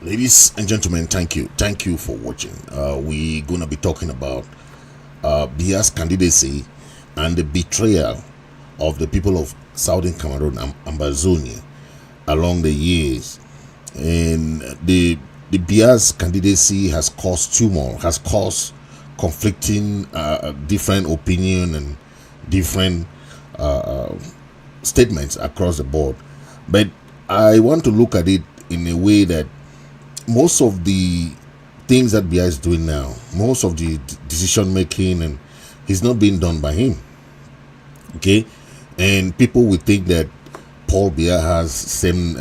Ladies and gentlemen, thank you for watching. We're gonna be talking about Biya's candidacy and the betrayal of the people of Southern Cameroon and Ambazonia along the years. And the Biya's candidacy has caused turmoil, has caused conflicting, different opinion and different statements across the board. But I want to look at it in a way that most of the things that Biya is doing now, most of the decision making, and is not being done by him. Okay, and people would think that Paul Biya has same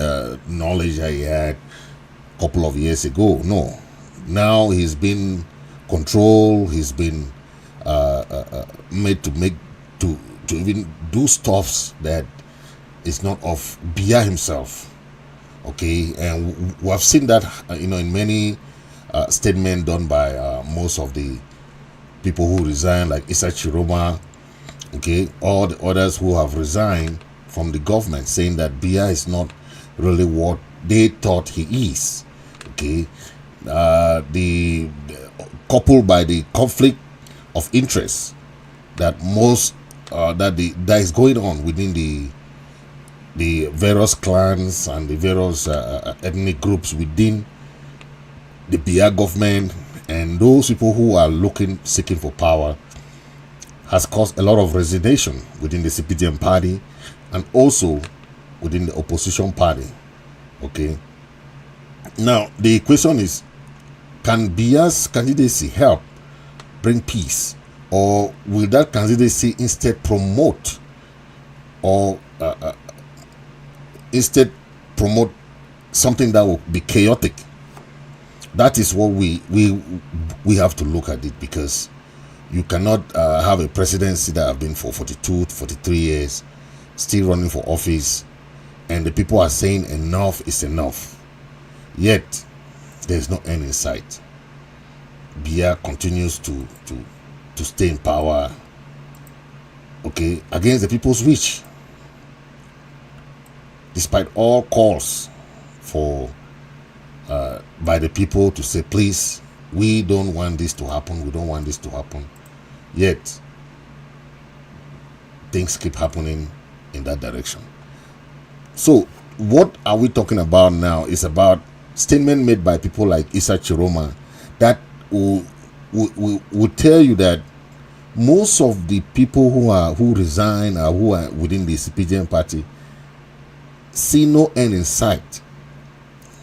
knowledge that he had a couple of years ago. No, now he's been controlled. He's been made to even do stuffs that is not of Biya himself. Okay, and we have seen that in many statements done by most of the people who resigned, like Issa Chiroma, okay, all the others who have resigned from the government, saying that Biya is not really what they thought he is. Okay, the coupled by the conflict of interest that that is going on within the various clans and the various ethnic groups within the Biya government, and those people who are seeking for power, has caused a lot of resignation within the CPDM party and also within the opposition party. Okay, now the question is, can Biya's candidacy help bring peace, or will that candidacy instead promote or instead promote something that will be chaotic? That is what we have to look at it, because you cannot have a presidency that have been for 42 43 years still running for office, and the people are saying enough is enough, yet there's no end in sight. Biya continues to stay in power, okay, against the people's wish, despite all calls for by the people to say, please, we don't want this to happen, we don't want this to happen, yet things keep happening in that direction. So what are we talking about now is about statement made by people like Issa Chiroma that will tell you that most of the people who resign or who are within the CPGM party see no end in sight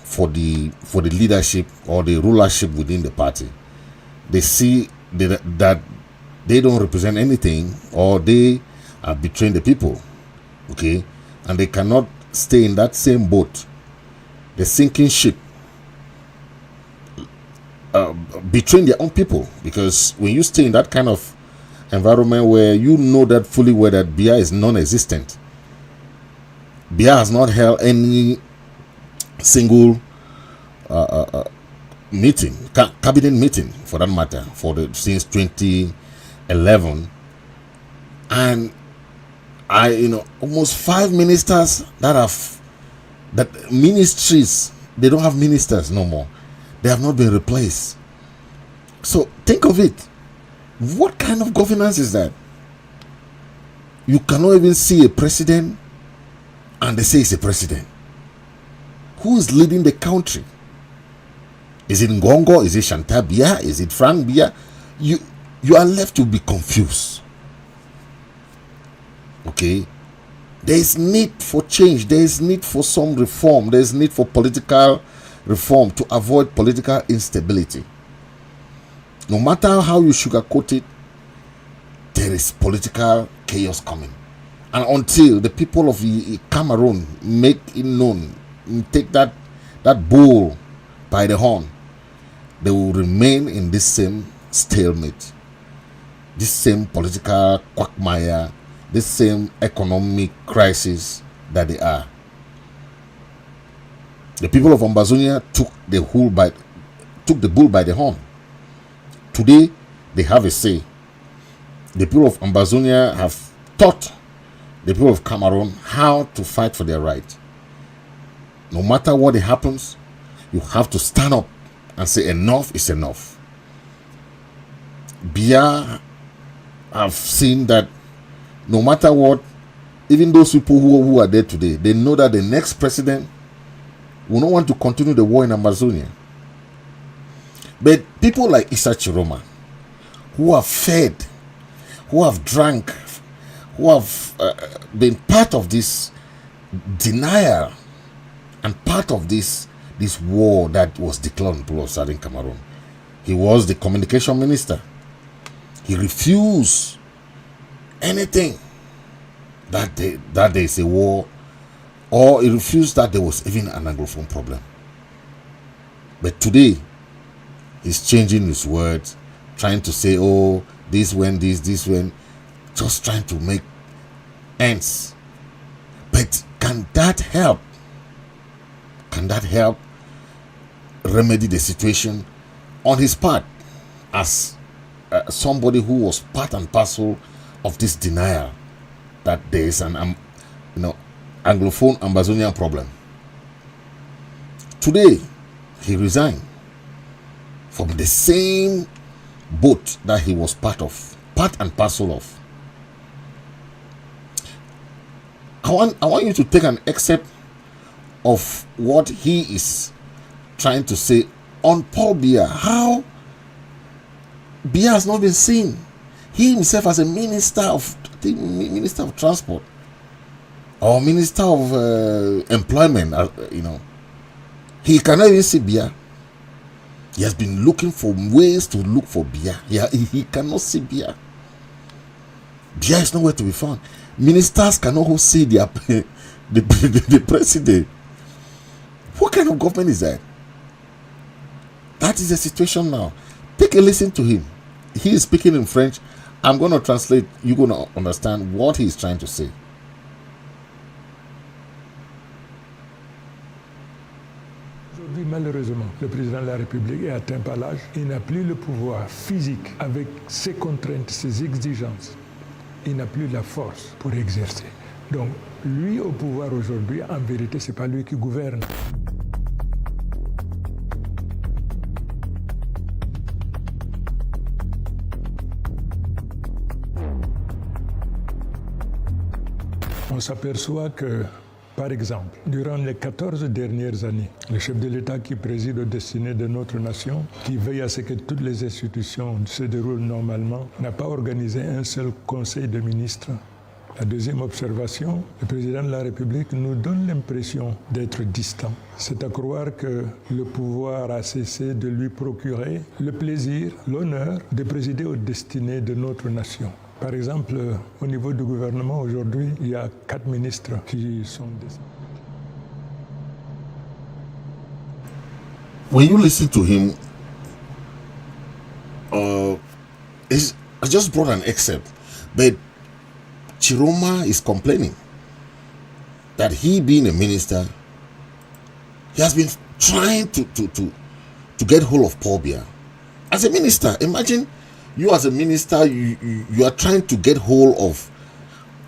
for the leadership or the rulership within the party. They see that they don't represent anything, or they are betraying the people, okay, and they cannot stay in that same boat, the sinking ship, betraying their own people. Because when you stay in that kind of environment where you know that fully well that Biya is non-existent, Biya has not held any single meeting, cabinet meeting for that matter, since 2011, and almost 5 ministers that ministries, they don't have ministers no more. They have not been replaced. So think of it. What kind of governance is that? You cannot even see a president, and they say it's a president. Who is leading the country? Is it Ngongo? Is it Chantal Biya? Is it Frank Biya? You are left to be confused. Okay, there is need for change. There is need for some reform. There is need for political reform to avoid political instability. No matter how you sugarcoat it, there is political chaos coming. And until the people of Cameroon make it known, take that bull by the horn, they will remain in this same stalemate, this same political quagmire, this same economic crisis that they are. The people of Ambazonia took the bull by the horn. Today they have a say. The people of Ambazonia have taught the people of Cameroon how to fight for their right. No matter what happens, You have to stand up and say enough is enough. Biya have seen that no matter what, even those people who are there today, they know that the next president will not want to continue the war in Amazonia. But people like Issa Chiroma, who have fed, who have drank, who have been part of this denial and part of this war that was declared in Southern Cameroon. He was the communication minister. He refused anything that there is a war, or he refused that there was even an Anglophone problem. But today, he's changing his words, trying to say, oh, this went, this went, just trying to make ends. But can that help? Can that help remedy the situation on his part as somebody who was part and parcel of this denial that there is an Anglophone Amazonian problem? Today, he resigned from the same boat that he was part and parcel of. I want you to take an excerpt of what he is trying to say on Paul Biya. How Biya has not been seen. He himself as a minister of transport or minister of employment, he cannot even see Biya. He has been looking for ways to look for Biya. He cannot see Biya. Biya is nowhere to be found. Ministers cannot see the president. What kind of government is that? That is the situation now. Take a listen to him. He is speaking in French. I'm going to translate. You're going to understand what he is trying to say. Aujourd'hui, malheureusement, le président de la République est atteint par l'âge. Il n'a plus le pouvoir physique avec ses contraintes, ses exigences. Il n'a plus la force pour exercer. Donc, lui au pouvoir aujourd'hui, en vérité, ce n'est pas lui qui gouverne. On s'aperçoit que, par exemple, durant les 14 dernières années, le chef de l'État qui préside aux destinées de notre nation, qui veille à ce que toutes les institutions se déroulent normalement, n'a pas organisé un seul conseil de ministres. La deuxième observation, le président de la République nous donne l'impression d'être distant. C'est à croire que le pouvoir a cessé de lui procurer le plaisir, l'honneur de présider aux destinées de notre nation. Par exemple, au niveau du gouvernement, aujourd'hui, il y a 4 ministres qui sont décédés. When you listen to him, I just brought an excerpt, but Chiroma is complaining that he, being a minister, he has been trying to get hold of Paul Biya. As a minister, imagine you as a minister, you are trying to get hold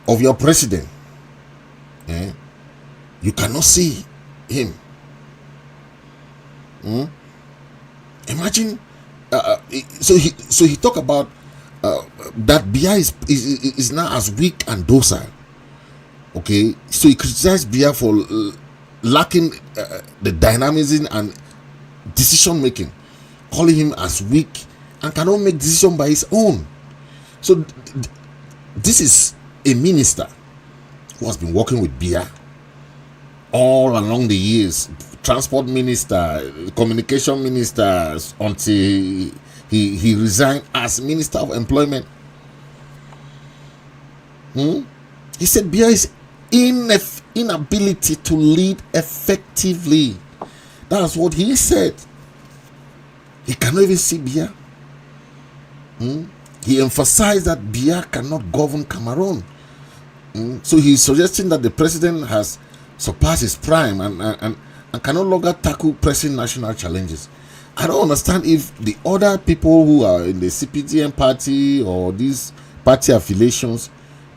of your president. You cannot see him. Imagine. So he talk about that Biya is now as weak and docile. Okay, so he criticized Biya for lacking the dynamism and decision making, calling him as weak and cannot make decision by his own. So this is a minister who has been working with Biya all along the years, transport minister, communication minister, until he resigned as Minister of Employment. He said Biya is inability to lead effectively. That's what he said. He cannot even see Biya. He emphasized that Biya cannot govern Cameroon. So he's suggesting that the president has surpassed his prime and can no longer tackle pressing national challenges. I don't understand if the other people who are in the CPDM party or these party affiliations,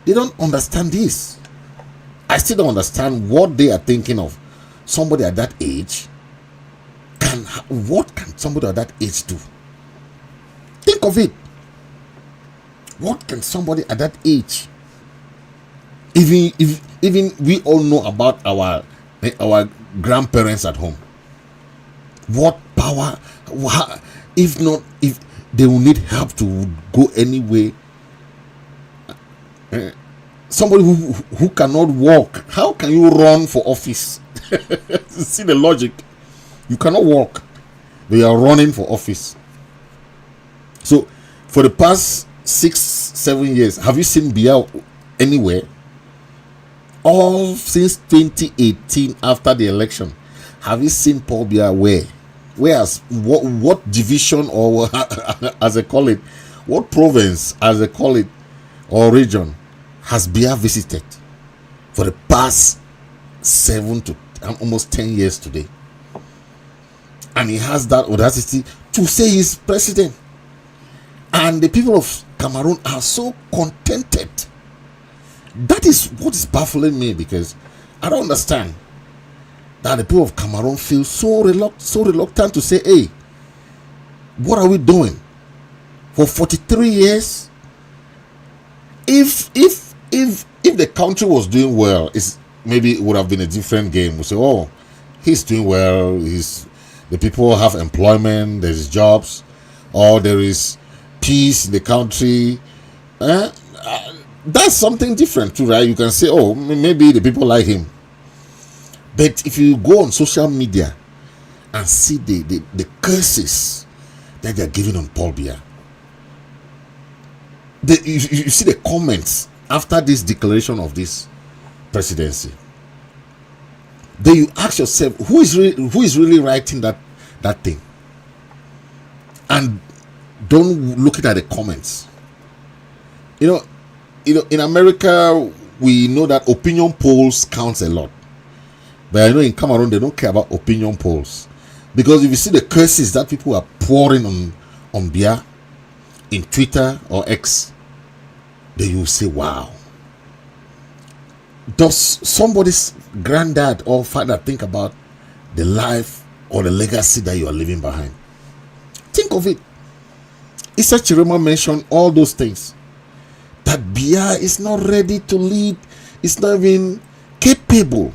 they don't understand this. I still don't understand what they are thinking of. Somebody at that age what can somebody at that age do? Think of it. What can somebody at that age? Even we all know about our grandparents at home. What power? If they will need help to go anyway. Somebody who cannot walk, how can you run for office? See the logic. You cannot walk, but you are running for office. So for the past 6-7 years, have you seen Biya anywhere? All since 2018, after the election, have you seen Paul Biya where? Whereas what division, or as I call it, what province, as I call it, or region has Biya visited for the past 7 to almost 10 years today? And he has that audacity to say he's president. And the people of Cameroon are so contented. That is what is baffling me, because I don't understand that the people of Cameroon feel so reluctant to say, hey, what are we doing? For 43 years? If the country was doing well, maybe it would have been a different game. We say, oh, he's doing well, the people have employment, there's jobs, or there is peace in the country. That's something different too, right? You can say, oh, maybe the people like him. But if you go on social media and see the curses that they're giving on Paul Biya, you see the comments after this declaration of this presidency, then you ask yourself, who is really writing that thing? And don't look at the comments. You know, in America, we know that opinion polls counts a lot. But I know in Cameroon, they don't care about opinion polls. Because if you see the curses that people are pouring on Biya in Twitter or X, then you say, wow. Does somebody's granddad or father think about the life or the legacy that you are leaving behind? Think of it. Issa Chiroma mentioned all those things. That Biya is not ready to lead, is not even capable,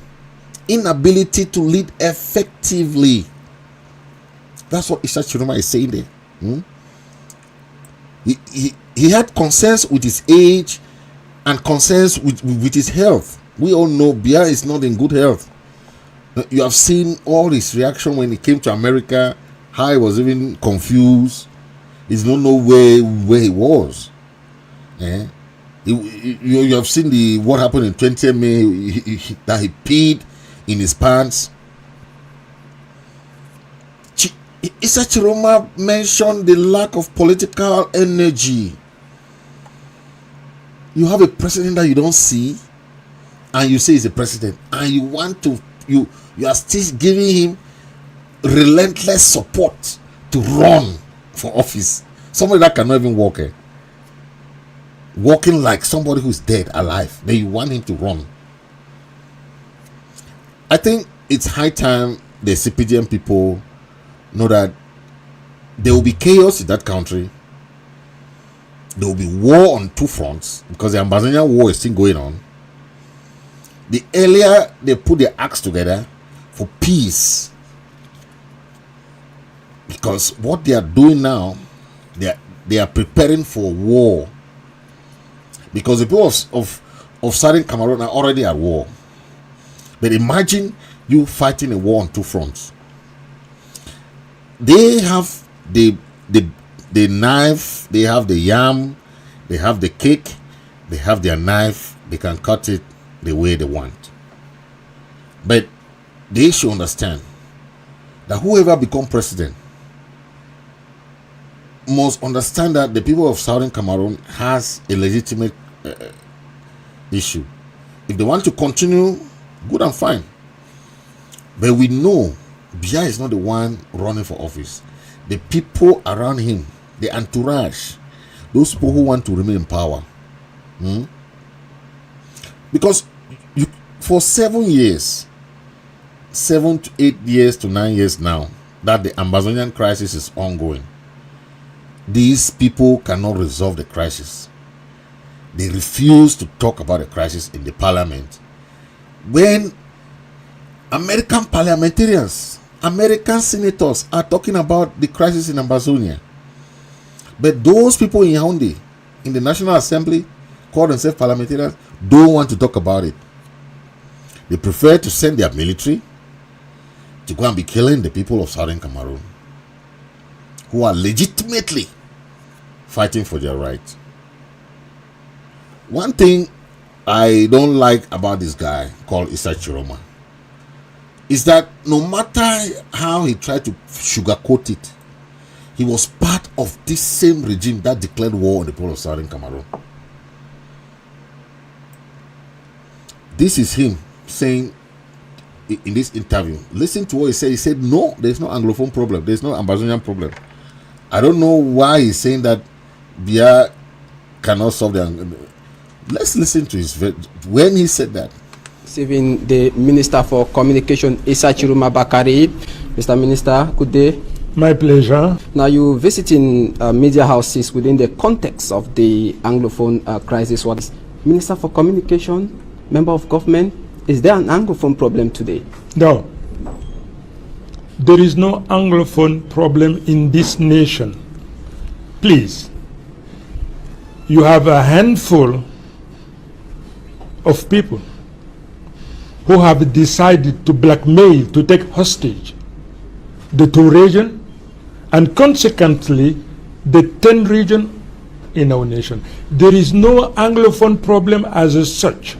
inability to lead effectively. That's what Issa Chiroma is saying there. He had concerns with his age and concerns with his health. We all know Biya is not in good health. You have seen all his reaction when he came to America, how he was even confused. He don't know where he was. You have seen what happened in 20 May, that he peed in his pants. Issa Chiroma mentioned the lack of political energy. You have a president that you don't see, and you say he's a president, and you are still giving him relentless support to run for office. Somebody that cannot even walk, walking like somebody who's dead alive, then you want him to run. I think it's high time the CPDM people know that there will be chaos in that country. There will be war on two fronts, because the Ambazonian war is still going on. The earlier they put their acts together for peace, because what they are doing now, they are preparing for war. Because the people of Southern Cameroon are already at war. But imagine you fighting a war on two fronts. They have the knife, they have the yam, they have the cake, they have their knife, they can cut it the way they want. But they should understand that whoever becomes president must understand that the people of Southern Cameroon has a legitimate issue. If they want to continue, good and fine. But we know Biya is not the one running for office. The people around him, the entourage, those people who want to remain in power. Because for 7 years, 7 to 8 years to 9 years now, that the Amazonian crisis is ongoing. These people cannot resolve the crisis. They refuse to talk about the crisis in the parliament. When American parliamentarians, American senators are talking about the crisis in Amazonia, but those people in Yaoundé, in the National Assembly, call themselves parliamentarians, don't want to talk about it. They prefer to send their military to go and be killing the people of Southern Cameroon, who are legitimately fighting for their rights. One thing I don't like about this guy called Issa Chiroma is that no matter how he tried to sugarcoat it, he was part of this same regime that declared war on the people of Southern Cameroon. This is him saying in this interview, listen to what he said. He said, no, there's no Anglophone problem, there's no Amazonian problem. I don't know why he's saying that Biya cannot solve the... Let's listen to his when he said that. Receiving the Minister for Communication, Issa Chiroma Bakari. Mr. Minister, good day. My pleasure. Now, you visiting media houses within the context of the Anglophone crisis. What is Minister for Communication, member of government? Is there an Anglophone problem today? No. There is no Anglophone problem in this nation. Please, you have a handful of people who have decided to blackmail, to take hostage the 2 regions and consequently the 10 regions in our nation. There is no Anglophone problem as such.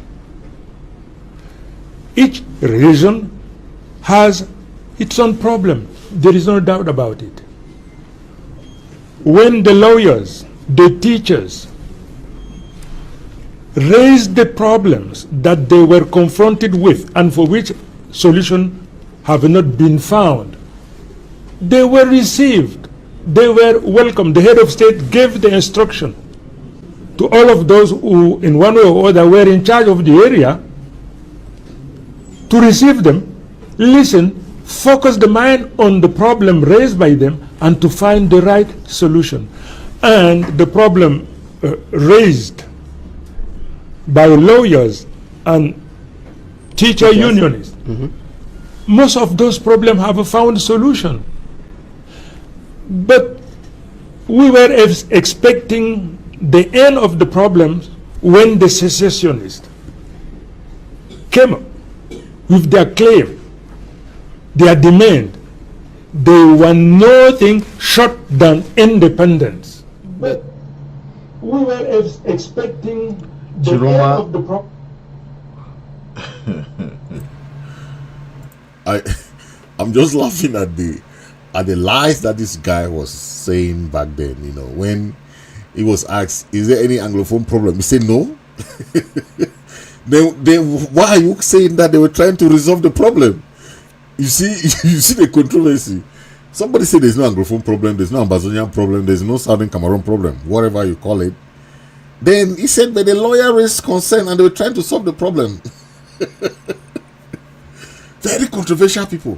Each region has its own problem. There is no doubt about it. When the lawyers, the teachers, raised the problems that they were confronted with and for which solutions have not been found, they were received, they were welcomed. The head of state gave the instruction to all of those who in one way or other were in charge of the area to receive them, listen, focus the mind on the problem raised by them and to find the right solution. And the problem raised by lawyers and teacher unionists, most of those problems have found solution. But we were expecting the end of the problems when the secessionists came up with their claim, their demand. They were nothing short than independence. But we were expecting the end of the problem. I'm just laughing at the lies that this guy was saying back then. You know, when he was asked, "Is there any Anglophone problem?" He said, "No." Then why are you saying that they were trying to resolve the problem? You see the controversy. Somebody said there's no Anglophone problem, there's no Amazonian problem, there's no Southern Cameroon problem, whatever you call it. Then he said, but the lawyer raised concern and they were trying to solve the problem. Very controversial people.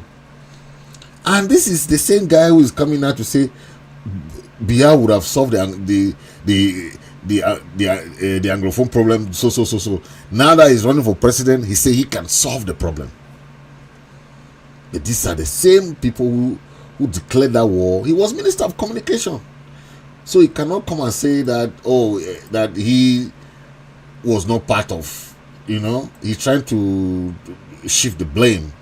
And this is the same guy who is coming out to say Biya would have solved the Anglophone problem. So. Now that he's running for president, he say he can solve the problem. But these are the same people who declared that war. He was Minister of Communication. So he cannot come and say that, that he was not part of, he's trying to shift the blame.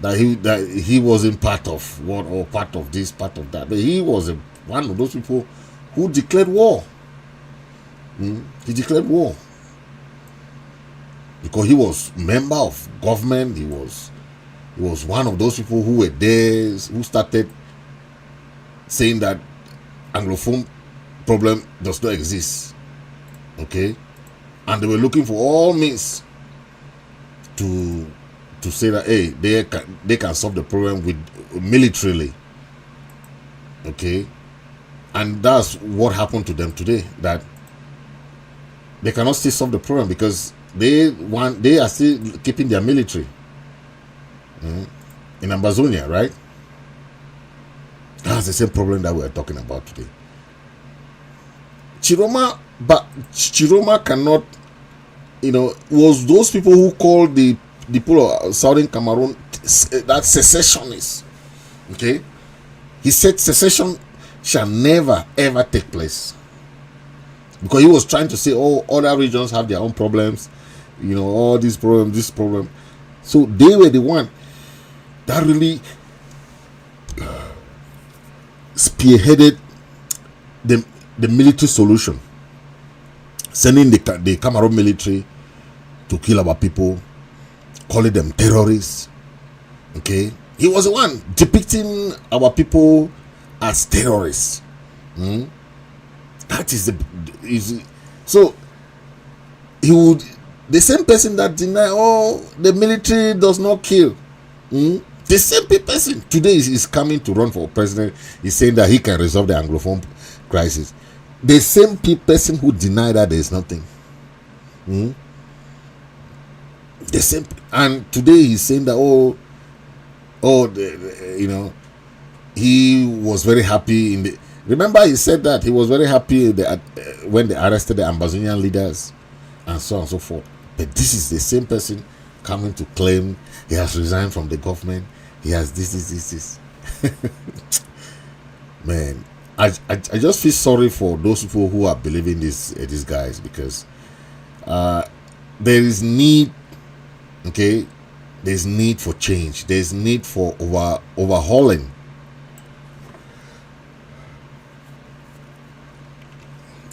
That he wasn't part of what, or part of this, part of that. But he was one of those people who declared war. He declared war. Because he was member of government, he was one of those people who were there, who started saying that Anglophone problem does not exist. Okay? And they were looking for all means to say that, hey, they can solve the problem with militarily. Okay? And that's what happened to them today, that they cannot still solve the problem because they are still keeping their military in Amazonia, right? That's the same problem that we're talking about today. Chiroma cannot, was those people who called the people of Southern Cameroon that secessionists. Okay, he said secession shall never ever take place, because he was trying to say, oh, other regions have their own problems, all these problems, this problem. So they were the one that really spearheaded the military solution, sending the Cameroon military to kill our people, calling them terrorists. Okay, he was the one depicting our people as terrorists. That is so he would, the same person that deny, oh, the military does not kill. The same person today is coming to run for president. He's saying that he can resolve the Anglophone crisis. The same person who denied that there is nothing. The same, and today he's saying that he was very happy remember he said that he was very happy when they arrested the Amazonian leaders and so on and so forth. But this is the same person coming to claim he has resigned from the government. He has this. Man, I just feel sorry for those people who are believing these guys, because there is need. Okay, there's need for change. There's need for overhauling.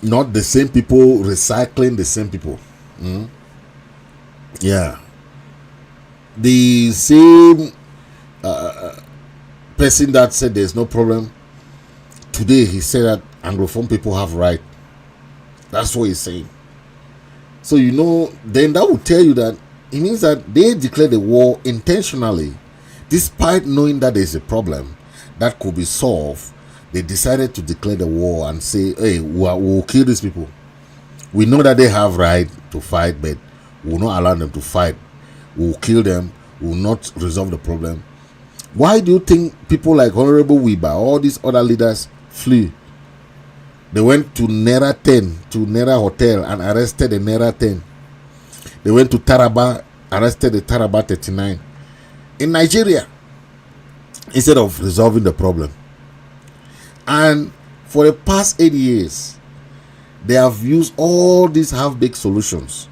Not the same people recycling the same people. Yeah, the same person that said there's no problem, today he said that Anglophone people have right. That's what he's saying. So then that would tell you that it means that they declared the war intentionally, despite knowing that there's a problem that could be solved. They decided to declare the war and say, hey, we'll kill these people. We know that they have right to fight, but we'll not allow them to fight. We'll kill them. We'll not resolve the problem. Why do you think people like Honorable Wiba, all these other leaders, flew? They went to Nera 10, to Nera Hotel, and arrested the Nera 10. They went to Taraba, arrested the Taraba 39. In Nigeria, instead of resolving the problem. And for the past 8 years, they have used all these half-baked solutions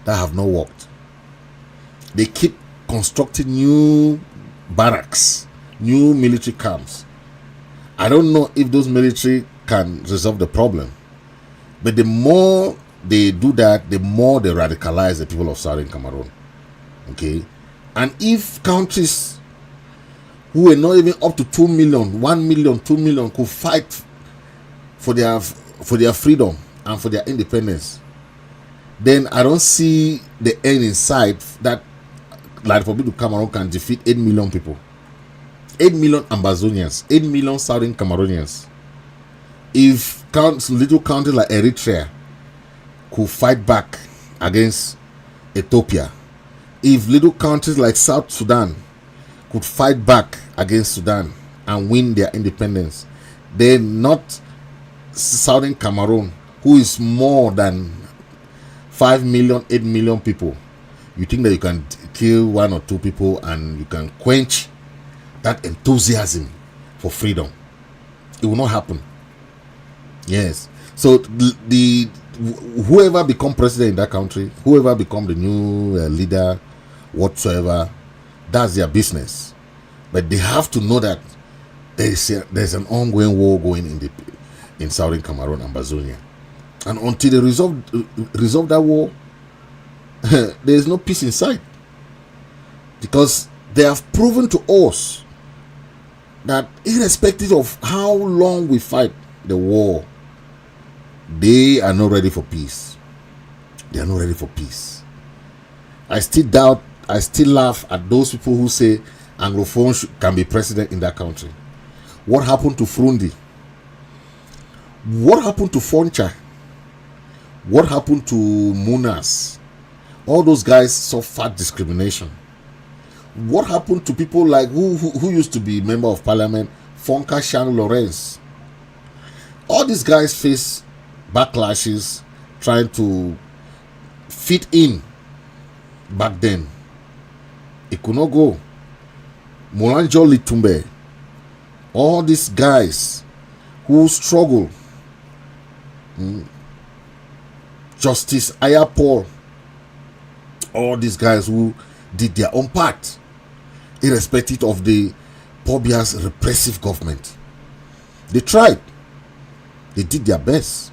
that have not worked. They keep constructing new barracks, new military camps. I don't know if those military can resolve the problem, but the more they do that, the more they radicalize the people of Southern Cameroon. Okay, and if countries who were not even up to 2 million, 1 million, 2 million could fight for their freedom and for their independence, then I don't see the end in sight that the Republic of Cameroon can defeat 8 million people, 8 million Amazonians, 8 million Southern Cameroonians. If little countries like Eritrea could fight back against Ethiopia, if little countries like South Sudan could fight back against Sudan and win their independence, then not Southern Cameroon, who is more than 5 million, 8 million people. You think that you can kill 1 or 2 people and you can quench that enthusiasm for freedom? It will not happen. Yes. So whoever become president in that country, whoever become the new leader, whatsoever, that's their business. But they have to know that there's an ongoing war going in Southern Cameroon and Amazonia, and until they resolve that war, there is no peace in sight, because they have proven to us that irrespective of how long we fight the war, they are not ready for peace. They are not ready for peace. I still laugh at those people who say Anglophone can be president in that country. What happened to Frundi? What happened to Foncha? What happened to Munas? All those guys suffered discrimination. What happened to people like who used to be member of parliament Fonka Shang Lawrence. All these guys face backlashes trying to fit in back then. It could not go. Molanjo Litumbe. All these guys who struggle. Justice Aya Paul. All these guys who did their own part, irrespective of the Paul Biya's repressive government. They tried. They did their best,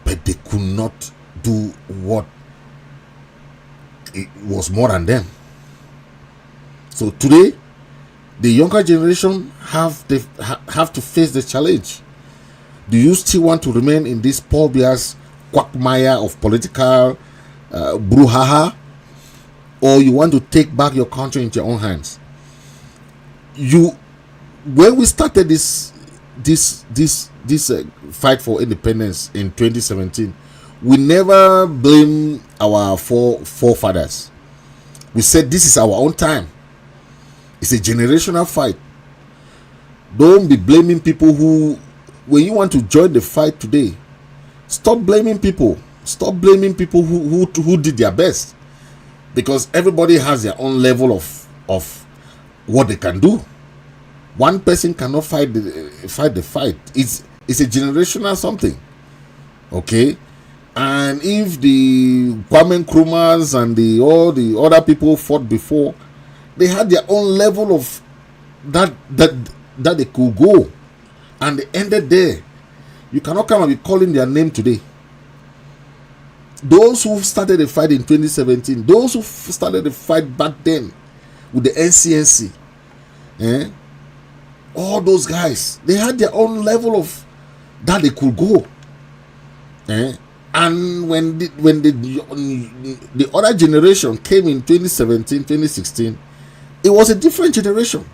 but they could not do what it was more than them. So today, the younger generation have to face the challenge. Do you still want to remain in this Paul Biya's quagmire of political brouhaha, or you want to take back your country into your own hands? When we started this fight for independence in 2017, we never blamed our forefathers. We said this is our own time. It's a generational fight. Don't be blaming people who, when you want to join the fight today, stop blaming people. Stop blaming people who did their best, because everybody has their own level of what they can do. One person cannot fight the fight. It's a generational something. Okay? And if the Kwame Nkrumahs and all the other people fought before, they had their own level of that they could go, and they ended there. You cannot come and be calling their name today. Those who started the fight in 2017, those who started the fight back then with the NCNC, all those guys, they had their own level of that they could go. And when the other generation came in 2017, 2016, it was a different generation.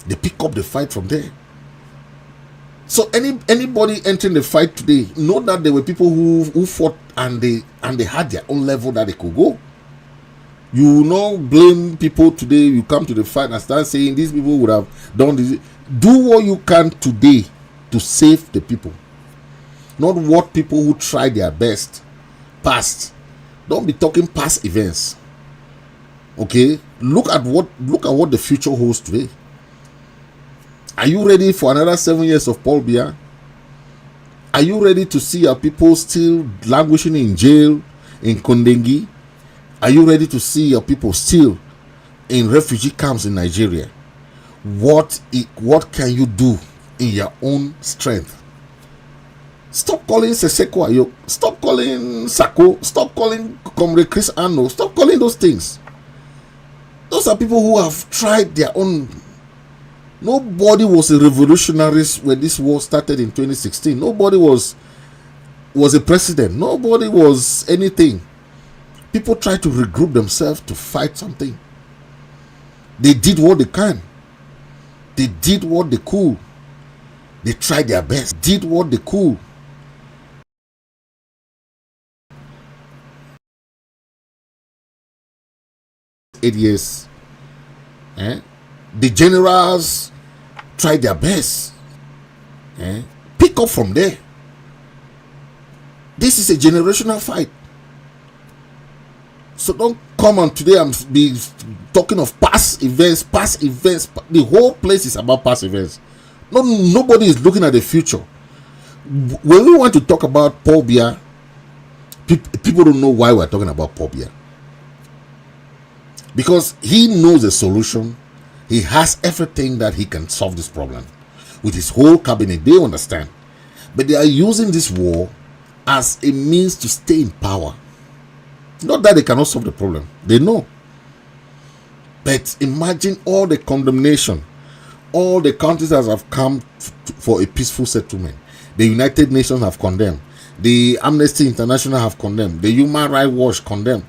They pick up the fight from there. So anybody entering the fight today, know that there were people who fought and they had their own level that they could go. You not blame people today. You come to the fight and start saying these people would have done this. Do what you can today to save the people, not what people who tried their best past. Don't be talking past events. Okay, look at what the future holds today. Are you ready for another 7 years of Paul Biya? Are you ready to see your people still languishing in jail in Kondengi? Are you ready to see your people still in refugee camps in Nigeria? What can you do in your own strength? Stop calling Seseko Ayo. Stop calling Sako. Stop calling Comrade Chris Ano. Stop calling those things. Those are people who have tried their own. Nobody was a revolutionary when this war started in 2016. Nobody was a president. Nobody was anything. People try to regroup themselves to fight something. They did what they can. They did what they could. They tried their best. Did what they could. Eight years. The generals tried their best. Pick up from there. This is a generational fight. So don't come on today and be talking of past events. The whole place is about past events. Nobody is looking at the future. When we want to talk about Paul Biya, people don't know why we're talking about Paul Biya. Because he knows the solution. He has everything that he can solve this problem. With his whole cabinet, they understand. But they are using this war as a means to stay in power. Not that they cannot solve the problem. They know. But imagine all the condemnation. All the countries that have come for a peaceful settlement. The United Nations have condemned. The Amnesty International have condemned. The Human Rights Watch condemned.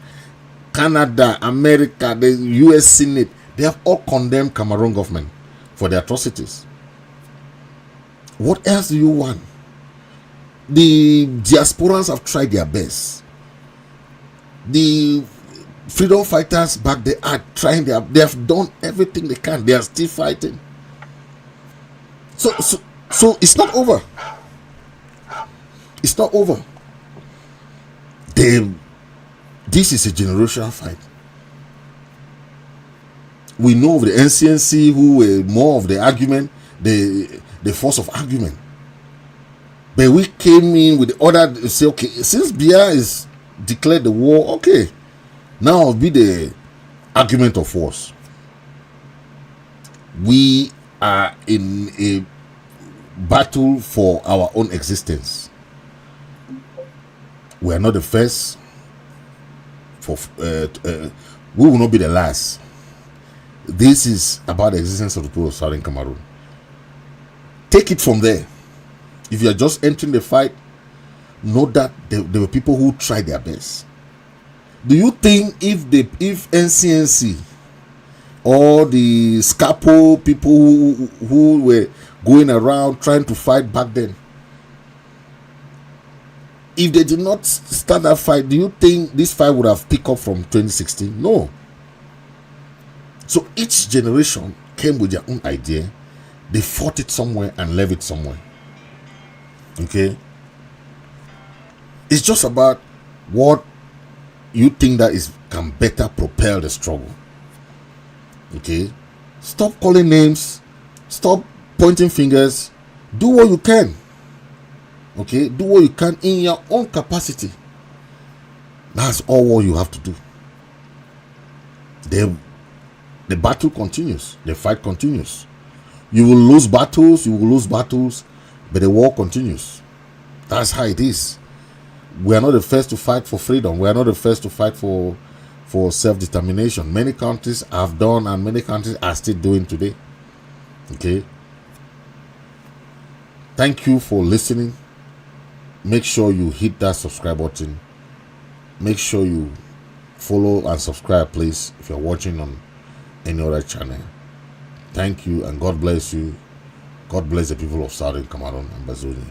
Canada, America, the US Senate, they have all condemned Cameroon government for their atrocities. What else do you want? The diasporans have tried their best. The freedom fighters back there are trying they have done everything they can. They are still fighting. So it's not over. It's not over. This is a generational fight. We know of the NCNC who were more of the argument, the force of argument. But we came in with the order to say, okay, since Biya is declared the war, okay, now it'll be the argument of force. We are in a battle for our own existence. We are not the first. We will not be the last. This is about the existence of the people of Southern Cameroon. Take it from there. If you are just entering the fight, know that there were people who tried their best. Do you think if NCNC or the Scapo people who were going around trying to fight back then, if they did not start that fight, do you think this fight would have picked up from 2016? No. So each generation came with their own idea. They fought it somewhere and left it somewhere. Okay? It's just about what you think that can better propel the struggle. Okay? Stop calling names. Stop pointing fingers. Do what you can. Okay? Do what you can in your own capacity. That's all what you have to do. The battle continues. The fight continues. You will lose battles, but the war continues. That's how it is. We are not the first to fight for freedom. We are not the first to fight for self-determination. Many countries have done, and many countries are still doing today. Okay? Thank you for listening. Make sure you hit that subscribe button. Make sure you follow and subscribe, please, if you're watching on any other channel. Thank you, and God bless you. God bless the people of Southern Cameroon and Misodi.